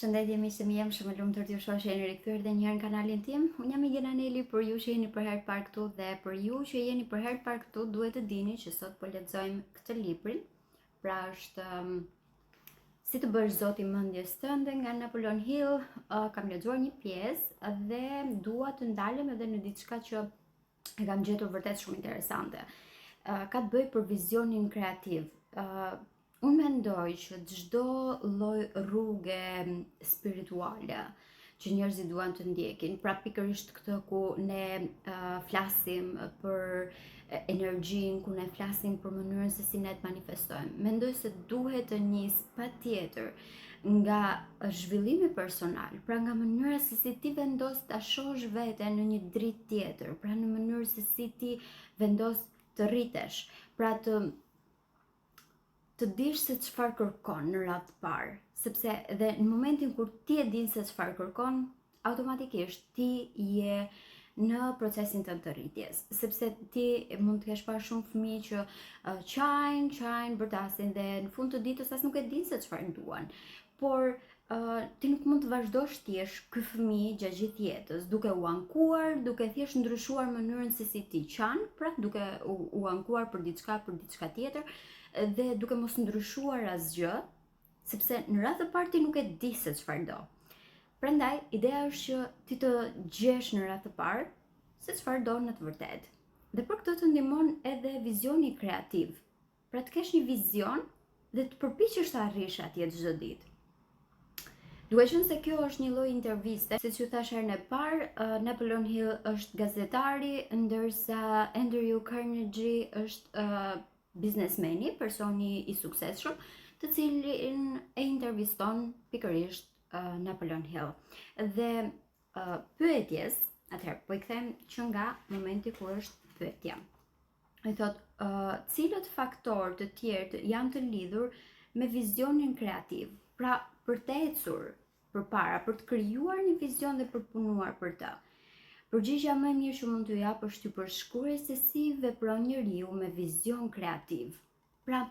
Shëndetje miq të mi, jam shumë e lumtur t'ju shoh që jeni rikthyer edhe një herë në kanalin tim. Unë jam Igena Neli, për ju që jeni për herë të parë këtu dhe për ju që jeni për herë të parë këtu, duhet të dini që sot po lexojmë këtë librin. Pra është Si të bësh zoti mendjes tënde nga Napoleon Hill. Kam lexuar një pjesë dhe dua të ndalem edhe në diçka që e kam gjetur vërtet shumë interesante. Ka të bëjë për vizionin kreativ. Unë mendoj që çdo lloj rrugë spirituale që njerëzit duan të ndjekin, pra pikërisht këtë ku ne flasim për energjinë, ku ne flasim për mënyrën se si ne të manifestojmë. Mendoj se duhet të nis patjetër nga zhvillimi personal, pra nga mënyra se si ti vendos ta shohësh veten në një dritë tjetër, pra në mënyrë se si ti vendos të rritesh, pra të dish se çfarë kërkon në radhë të parë, sepse edhe në momentin kur ti e din se çfarë kërkon, automatikisht ti je në procesin tënd të rritjes, sepse ti mund të kesh parë shumë fëmijë që qajnë, bërtasin dhe në fund të ditës as nuk e din se çfarë duan. Por ti nuk mund të vazhdosh të jesh ky fëmijë gjatë gjithë jetës, duke u ankuar, duke thjesht ndryshuar mënyrën se si ti qan, pra duke u ankuar për diçka tjetër, dhe duke mos ndryshuar asgjë, sepse në radhë të parë ti nuk e di se çfarë do. Prandaj, ideja është që ti të gjesh në radhë të parë se çfarë do në të vërtetë. Dhe për këtë të ndihmon edhe vizioni kreativ. Pra të kesh një vizion dhe të përpiqesh të arrish atje çdo ditë. Duke qenë se kjo është një lloj interviste, siç ju thash herën e parë, Napoleon Hill është gazetari, ndërsa Andrew Carnegie është biznesmeni, personi i suksesshëm, të cilin e interviston pikërisht Napoleon Hill. Dhe pyetjes, atëherë po i kthem që nga momenti kur është pyetja. Ai thotë, cilët faktorë të tjerë janë të lidhur me vizionin kreativ? Pra, për të ecur përpara, për të krijuar një vizion dhe për punuar për të. Përgjigjja më e mirë që mund t'ju jap është t'ju përshkruaj se si vepron njeriu me vizion kreativ. Pra,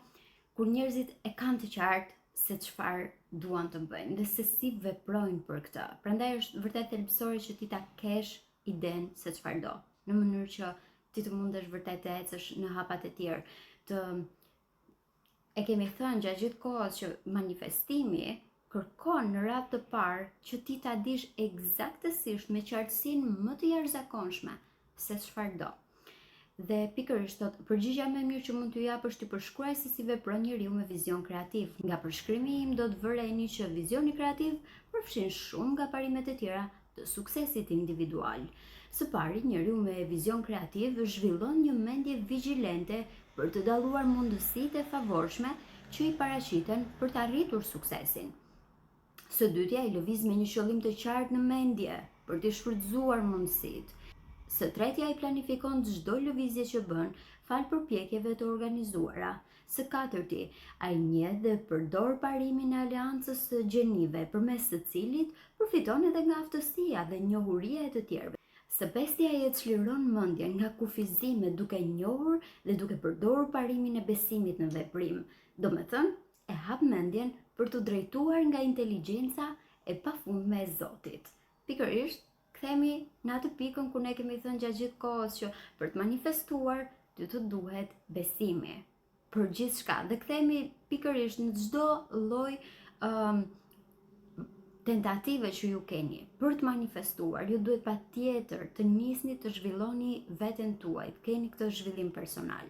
kur njerëzit e kanë të qartë se çfarë duan të bëjnë dhe se si veprojnë për këtë. Prandaj është vërtet thelbësore që ti ta kesh idenë se çfarë do, në mënyrë që ti të mundesh vërtet të ecësh në hapat e tjerë. E kemi thënë gjatë gjithë kohës që manifestimi kërkon në radhë të parë që ti ta dish eksaktësisht me qartësinë më të jashtëzakonshme se çfarë do. Dhe pikërisht thotë, përgjigjja më e mirë që mund t'ju jap është të përshkruaj se si vepron njeriu me vizion kreativ. Nga përshkrimi im do të vëreni që vizioni kreativ përfshin shumë nga parimet e tjera të suksesit individual. Së pari, njeriu me vizion kreativ zhvillon një mendje vigjilente për të dalluar mundësitë e favorshme që i paraqiten për të arritur suksesin. Së dytja, i lëviz me një qëllim të qartë në mendje për të shfrytzuar mundësitë. Së tretja, i planifikon çdo lëvizje që bën fal përpjekjeve të organizuara. Së katërti, ai njeh dhe përdor parimin e aleancës së gjenive, përmes së cilit përfiton edhe nga aftësia dhe njohuria e të tjerëve. Së pesti, ai e çliron mendjen nga kufizime duke njohur dhe duke përdorur parimin e besimit në veprim. Domethënë, e hap mendjen për të drejtuar nga inteligjenca e pafundme e Zotit. Pikërisht, kthehemi në atë pikën ku ne kemi thënë gjatë gjithë kohës që për të manifestuar ty të duhet besimi për gjithçka. Dhe kthehemi pikërisht në çdo lloj tentative që ju keni për të manifestuar, ju duhet patjetër të nisni të zhvilloni veten tuaj, të keni këtë zhvillim personal.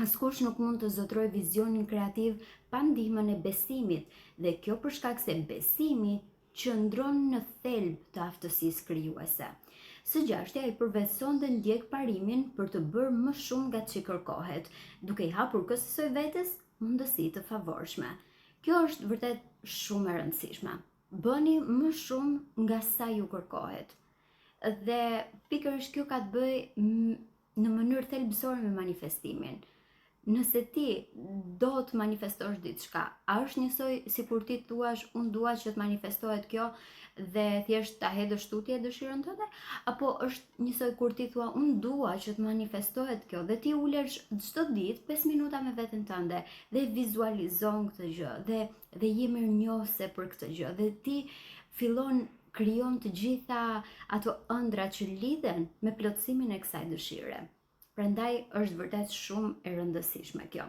Askush nuk mund të zotroj vizionin kreativ pa ndihmën e besimit, dhe kjo për shkak se besimi qëndron në thelb të aftësisë krijuese. Së gjashtë, ai përvetëson dhe ndjek parimin për të bërë më shumë nga ç'i kërkohet, duke i hapur kësaj vetes mundësi të favorshme. Kjo është vërtet shumë e rëndësishme. Bëni më shumë nga sa ju kërkohet. Dhe pikërisht kjo ka të bëjë në mënyrë thelbësore me manifestimin. Nëse ti do të manifestosh diçka, a është njësoj si kur ti thuash unë dua që të manifestohet kjo dhe thjesht ta hedhësh tutje dëshirën tënde, apo është njësoj kur ti thua unë dua që të manifestohet kjo dhe ti ulesh çdo ditë 5 minuta me veten tënde dhe vizualizon këtë gjë dhe je mirënjohëse për këtë gjë dhe ti fillon krijon të gjitha ato ëndra që lidhen me plotësimin e kësaj dëshire. Prandaj është vërtet shumë e rëndësishme kjo.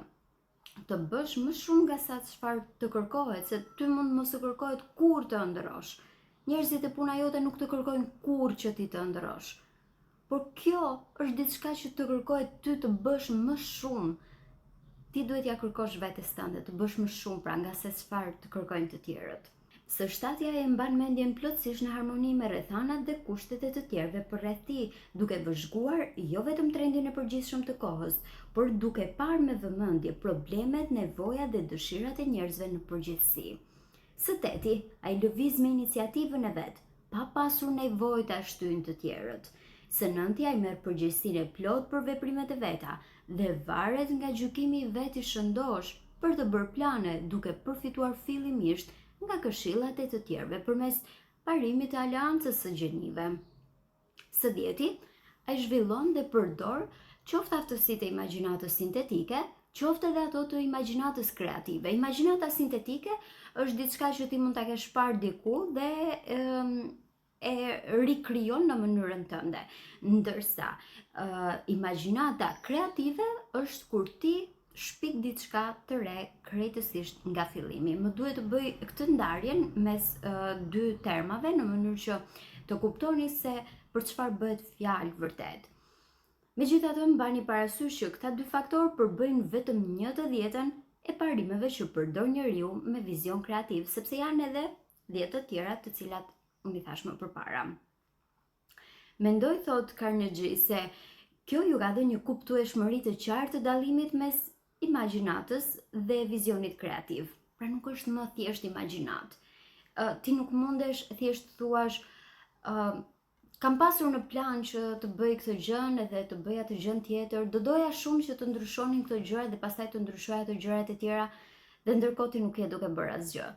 Të bësh më shumë nga sa çfarë të kërkohet, se ty mund mos të kërkohet kur të ëndërrosh. Njerëzit e puna jote nuk të kërkojnë kur që ti të ëndërrosh. Por kjo është diçka që të kërkohet ty të bësh më shumë. Ti duhet ja kërkosh vetes tënde të bësh më shumë pra nga se çfarë të kërkojnë të tjerët. Së shtatja e mban mendjen plotësisht në harmoni me rrethanat dhe kushtet e të tjerëve përreth tij, duke vëzhguar jo vetëm trendin e përgjithshëm të kohës, por duke parë me vëmendje problemet, nevojat dhe dëshirat e njerëzve në përgjithësi. Së teti, ai lëviz me iniciativën e vet, pa pasur nevojë ta shtyjnë të tjerët. Së nënti, ai merr përgjegjësinë e plot për veprimet e veta dhe varet nga gjykimi i vet i shëndosh për të bërë plane, duke përfituar fillimisht nga këshillat e të tjerëve përmes parimit të aleancës së gjenive. Së djeti, ai zhvillon dhe përdor qoftë aftësitë e imagjinatës sintetike, qoftë edhe ato të imagjinatës kreative. Imagjinata sintetike është diçka që ti mund ta kesh parë diku dhe e rikrijon në mënyrën tënde. Ndërsa imagjinata kreative është kur ti shpik diçka të re krejtësisht nga fillimi. Më duhet të bëj këtë ndarjen mes dy termave në mënyrë që të kuptoni se për çfarë bëhet fjalë vërtet. Megjithatë, mbani parasysh që këta dy faktorë përbëjnë vetëm 1/10 e parimeve që përdor njeriu me vizion kreativ, sepse janë edhe 10 të tjera të cilat unë i thash më përpara. Mendoj, thot Carnegie, se kjo ju ka dhënë një kuptueshmëri të qartë të dallimit mes imagjinatës dhe vizionit kreativ. Pra nuk është më thjesht imagjinat. Ti nuk mundesh thjesht thuash kam pasur në plan që të bëj këtë gjën edhe të bëj atë gjën tjetër, do doja shumë që të ndryshonin këto gjëra dhe pastaj të ndryshoj ato gjërat e tjera dhe ndërkohë ti nuk je duke bërë asgjë.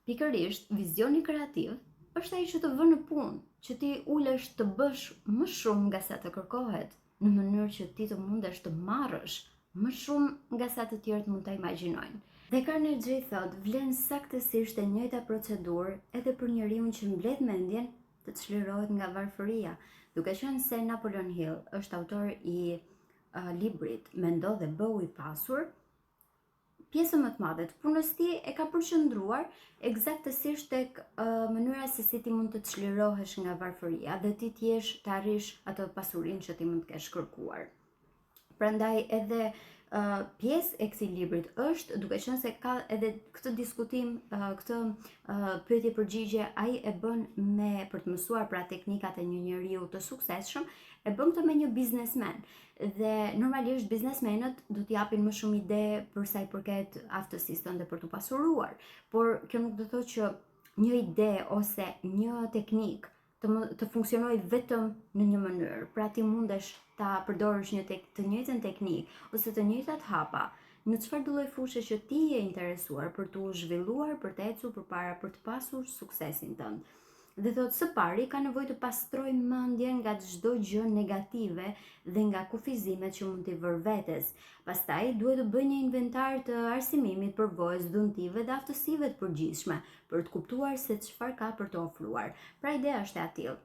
Pikërisht, vizioni kreativ është ai që të vë në punë, që ti ulesh të bësh më shumë nga sa të kërkohet, në mënyrë që ti të mundesh të marrësh më shumë nga sa të tjerët mund ta imagjinojnë. Dhe Carnegie thot, vlen saktësisht e njëjta procedurë edhe për njeriu që mbledh mendjen të çlirohet nga varfëria, duke qenë se Napoleon Hill është autor i librit Mendo dhe bëu i pasur. Pjesën më të madhe të punës tij e ka përqendruar eksaktësisht tek mënyra se si ti mund të çlirohesh nga varfëria dhe ti të jesh të arrish atë pasurinë që ti mund të kesh kërkuar. Prandaj edhe pjesë e këtij librit është, duke qenë se ka edhe këtë diskutim, këtë pyetje përgjigje, ai e bën për të mësuar pra teknikat e një njeriu të suksesshëm, e bën këtë me një biznesmen. Dhe normalisht biznesmenët do t'i japin më shumë ide për sa i përket aftësisë tënde për të pasuruar, por kjo nuk do të thotë që një ide ose një teknik të funksionoj vetëm në një mënyrë. Pra ti mundesh ta përdorësh të njëjtën teknik ose të njëjtat hapa në çfarëdo lloj fushë që ti je interesuar për të zhvilluar, për të ecur përpara, për të pasur suksesin tënd. Dhe thotë së pari ka nevojë të pastroj mendjen nga çdo gjë negative dhe nga kufizimet që mund t'i vërë vetes. Pastaj duhet të bëj një inventar të arsimimit, përvojës, dhuntive dhe aftësive të përgjithshme për të kuptuar se çfarë ka për të ofruar. Pra ideja është e atill.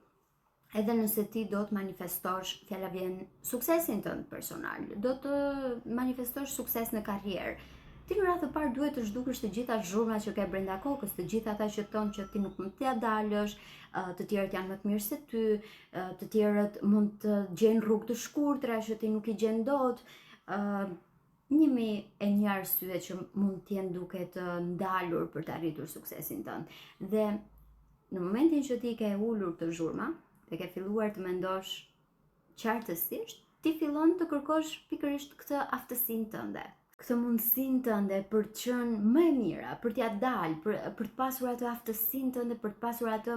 Edhe nëse ti do të manifestosh, fjala vjen, suksesin tënd personal, do të manifestosh sukses në karrierë, ti në radhë të parë duhet të zhdukësh të gjitha zhurmat që ke brenda kokës, të gjitha ata që thonë që ti nuk mund t'ia dalësh, të tjerët janë më të mirë se ty, të tjerët mund të gjejnë rrugë të shkurtra që ti nuk i gjen dot, 1001 arsye që mund të jenë duke të ndalur për të arritur suksesin tënd. Dhe në momentin që ti ke ulur këtë zhurma, dhe ke filluar të mendosh qartësisht, ti fillon të kërkosh pikërisht këtë aftësinë tënde, këtë mundësinë tënde për të qenë më e mira, për t'ia dalë, për të pasur atë aftësinë tënde, për të pasur atë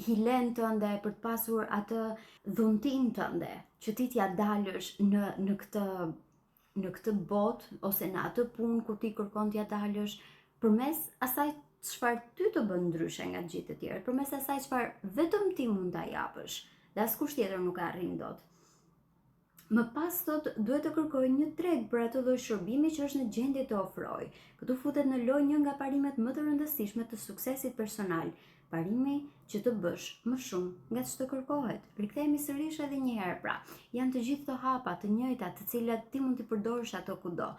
hilen tënde, për të pasur atë dhuntin tënde, që ti t'ia dalësh në këtë në këtë botë ose në atë punë ku ti kërkon t'ja dalësh, përmes asaj çfarë ty të bën ndryshe nga gjithë të tjerët, përmes asaj çfarë vetëm ti mund ta japësh dhe askush tjetër nuk e arrin dot. Më pas thot, duhet të kërkoj një treg për atë lloj shërbimi që është në gjendje të ofroj. Këtu futet në lojë një nga parimet më të rëndësishme të suksesit personal, parimi që të bësh më shumë nga ç'të kërkohet. Rikthehemi sërish edhe një herë pra. Janë të gjithë këto hapa të njëjta, të cilat ti mund t'i përdorësh ato kudo.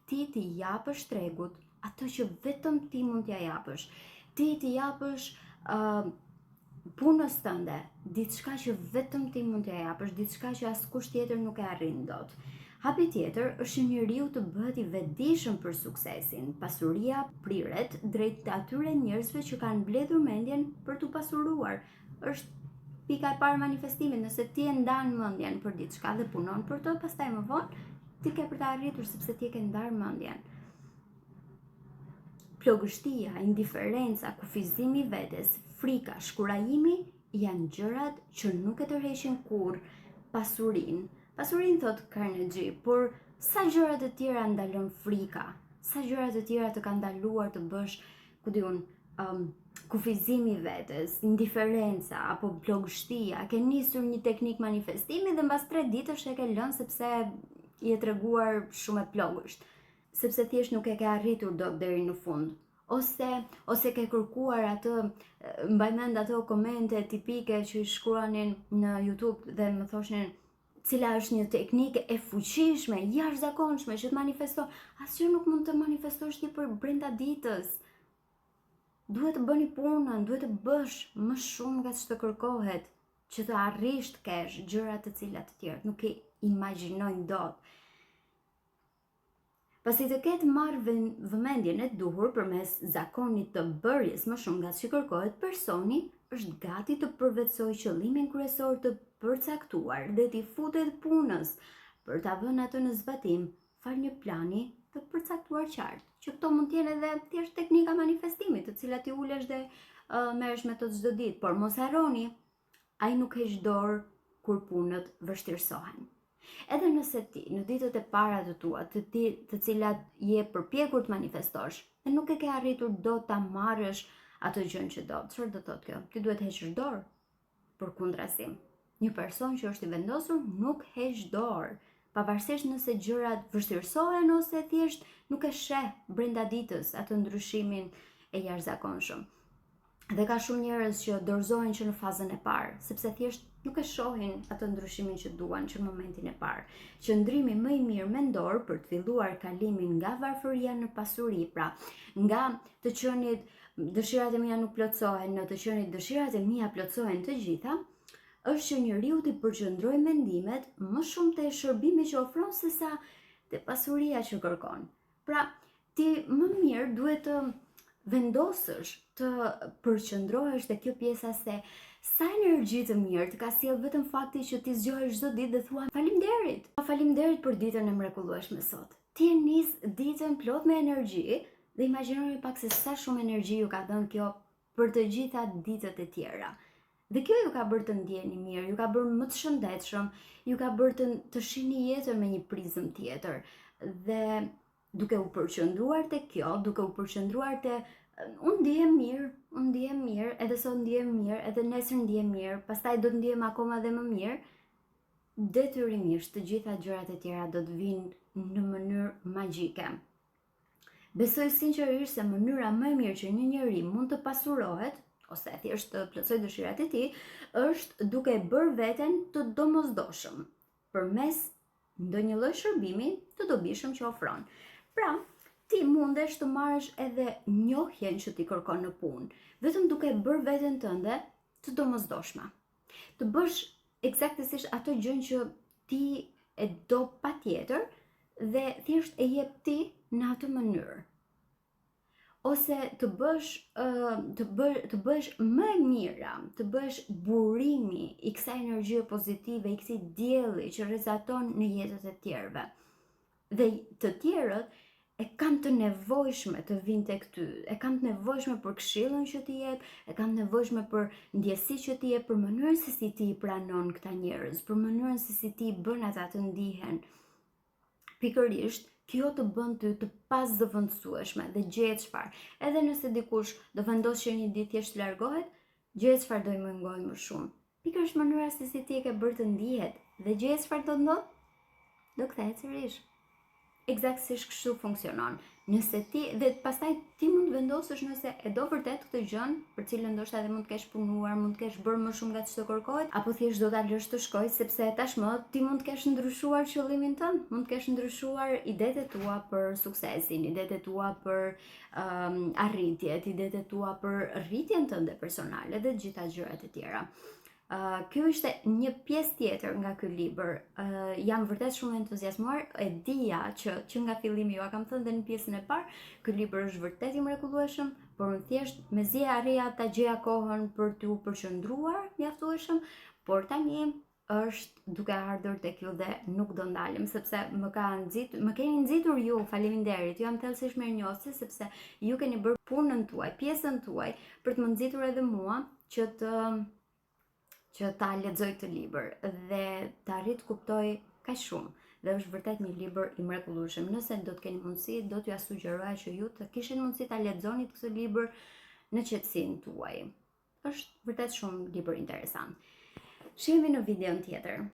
Ti t'i japësh tregut ato që vetëm ti mund t'ja japësh. Ti t'i japësh punës tënde, diçka që vetëm ti mund t'ja japësh, diçka që askush tjetër nuk e arrin dot. Hapi tjetër është njeriu të bëhet i vetëdijshëm për suksesin. Pasuria priret drejt atyre njerëzve që kanë mbledhur mendjen për t'u pasuruar. Është pika e parë manifestimit. Nëse ti e ndan mendjen për diçka dhe punon për to, pastaj më vonë ti ke për ta arritur sepse ti e ke ndar mendjen. Plogështia, indiferenca, kufizimi i vetes, frika, shkurajimi janë gjërat që nuk e tërheqin kurrë pasurinë. Pasurinë thot Carnegie, por sa gjëra të tjera ndalon frika, sa gjëra të tjera të kanë ndaluar të bësh, ku diun, kufizimi i vetes, indiferenca apo plogështia, ke nisur një teknik manifestimi dhe mbas 3 ditësh e ke lënë sepse i e treguar shumë e plogësht, sepse thjesht nuk e ke arritur dot deri në fund. Ose ke kërkuar atë, mbaj mend ato komente tipike që i shkruanin në YouTube dhe më thoshin cila është një teknikë e fuqishme, jashtëzakonshme që të manifeston. Asgjë nuk mund të manifestosh ti për brenda ditës. Duhet të bëni punën, duhet të bësh më shumë nga ç'të kërkohet, që të arrish të kesh gjëra të cilat të tjerë nuk e imagjinojnë dot. Pasi të ketë marrë vëmendjen e duhur përmes zakonit të bërjes më shumë nga që kërkohet, personi është gati të përvetsojë qëllimin kryesor të përcaktuar dhe t'i futet punës për ta vënë atë në zbatim fal një plani të përcaktuar qartë. Që këto mund t'jenë edhe thjesht teknika manifestimit, të cilat ti ulesh dhe merresh me to çdo ditë, por mos harroni, ai nuk heq dorë kur punët vështirësohen. Edhe nëse ti në ditët e para të tua, të cilat je përpjekur të manifestosh, dhe nuk e ke arritur dot ta marrësh atë gjën që do, çfarë do thotë kjo? Ti duhet heqësh dorë. Përkundrazi, një person që është i vendosur nuk heq dorë, pavarësisht nëse gjërat vështirësohen ose thjesht nuk e sheh brenda ditës atë ndryshimin e jashtëzakonshëm. Dhe ka shumë njerëz që dorëzohen që në fazën e parë, sepse thjesht nuk e shohin atë ndryshimin që duan që në momentin e parë. Qëndrimi më i mirë mendor për të filluar kalimin nga varfëria në pasuri, pra nga të qenit dëshirat e mia nuk plotësohen në të qenit dëshirat e mia plotësohen të gjitha, është që njeriu të përqendrojë mendimet më shumë te shërbimi që ofron sesa te pasuria që kërkon. Pra, ti më mirë duhet të vendosësh të përqendrohesh te kjo pjesa se sa energji të mirë të ka sjell vetëm fakti që ti zgjohesh çdo ditë dhe thua faleminderit. Faleminderit për ditën e mrekullueshme sot. Ti e nis ditën plot me energji dhe imagjinoni pak se sa shumë energji ju ka dhënë kjo për të gjitha ditët e tjera. Dhe kjo ju ka bërë të ndjeni mirë, ju ka bërë më të shëndetshëm, ju ka bërë të shihni jetën me një prizëm tjetër. Dhe duke u përqendruar te kjo, duke u përqendruar te unë ndihem mirë, edhe sot ndihem mirë, edhe nesër ndihem mirë, pastaj do të ndihem akoma dhe më mirë, detyrimisht të gjitha gjërat e tjera do të vinë në mënyrë magjike. Besoj sinqerisht se mënyra më e mirë që një njeri mund të pasurohet, ose thjesht të plotësoj dëshirat e tij, është duke bërë veten të domosdoshëm përmes ndonjë lloj shërbimi të dobishëm që ofron. Pra, ti mundesh të marrësh edhe njohjen që ti kërkon në punë, vetëm duke bërë veten tënde të domosdoshme. Të bësh eksaktësisht ato gjën që ti e do patjetër dhe thjesht e jep ti në atë mënyrë. Ose të bësh më e mira, të bësh burimi i kësaj energjie pozitive, i këtij dielli që rrezaton në jetët e tjerëve. Dhe të tjerët e kanë të nevojshme të vinë tek ty, e kanë të nevojshme për këshillën që ti jep, e kanë të nevojshme për ndjesitë që ti jep, për mënyrën se si ti i pranon këta njerëz, për mënyrën se si ti i bën ata të ndihen Pikërisht, kjo të bën ty të pazëvendësueshme dhe gjehet çfarë. Edhe nëse dikush do vendosë që një ditë thjesht largohet, gjehet çfarë do i mungojë më shumë. Pikërisht mënyra se si ti e ke bërë të ndihet dhe gjehet çfarë do ndodh, do kthehet sërish. Eksaktësisht kështu funksionon. Nëse ti dhe pastaj ti mund vendosësh nëse e do vërtet këtë gjën, për cilën ndoshta edhe mund të kesh punuar, mund të kesh bërë më shumë nga ç'të kërkohet, apo thjesht do ta lësh të shkojë sepse tashmë ti mund të kesh ndryshuar qëllimin tënd, mund të kesh ndryshuar idetë tua për suksesin, idetë tua për arritjet, idetë tua për rritjen tënde personale dhe gjitha gjërat e tjera. Kjo ishte një pjesë tjetër nga ky libër. Jam vërtet shumë entuziasmuar, e dija që nga fillimi ju kam thënë dhe në pjesën e parë, ky libër është vërtet i mrekullueshëm, por unë thjesht mezi arrija ta gjeja kohën për t'u përqendruar mjaftueshëm, por tani është duke ardhur tek ju dhe nuk do ndalem sepse më keni nxitur ju, faleminderit. Ju jam thellësisht mirënjohëse sepse ju keni bërë punën tuaj, pjesën tuaj për të më nxitur edhe mua që ta lexoj këtë libër dhe të arrit kuptoj kaq shumë. Dhe është vërtet një libër i mrekullueshëm. Nëse do të keni mundësi, do t'ju sugjeroja që ju të kishin mundësi ta lexonit këtë libër në qetësinë tuaj. Është vërtet shumë libër interesant. Shihemi në videon tjetër.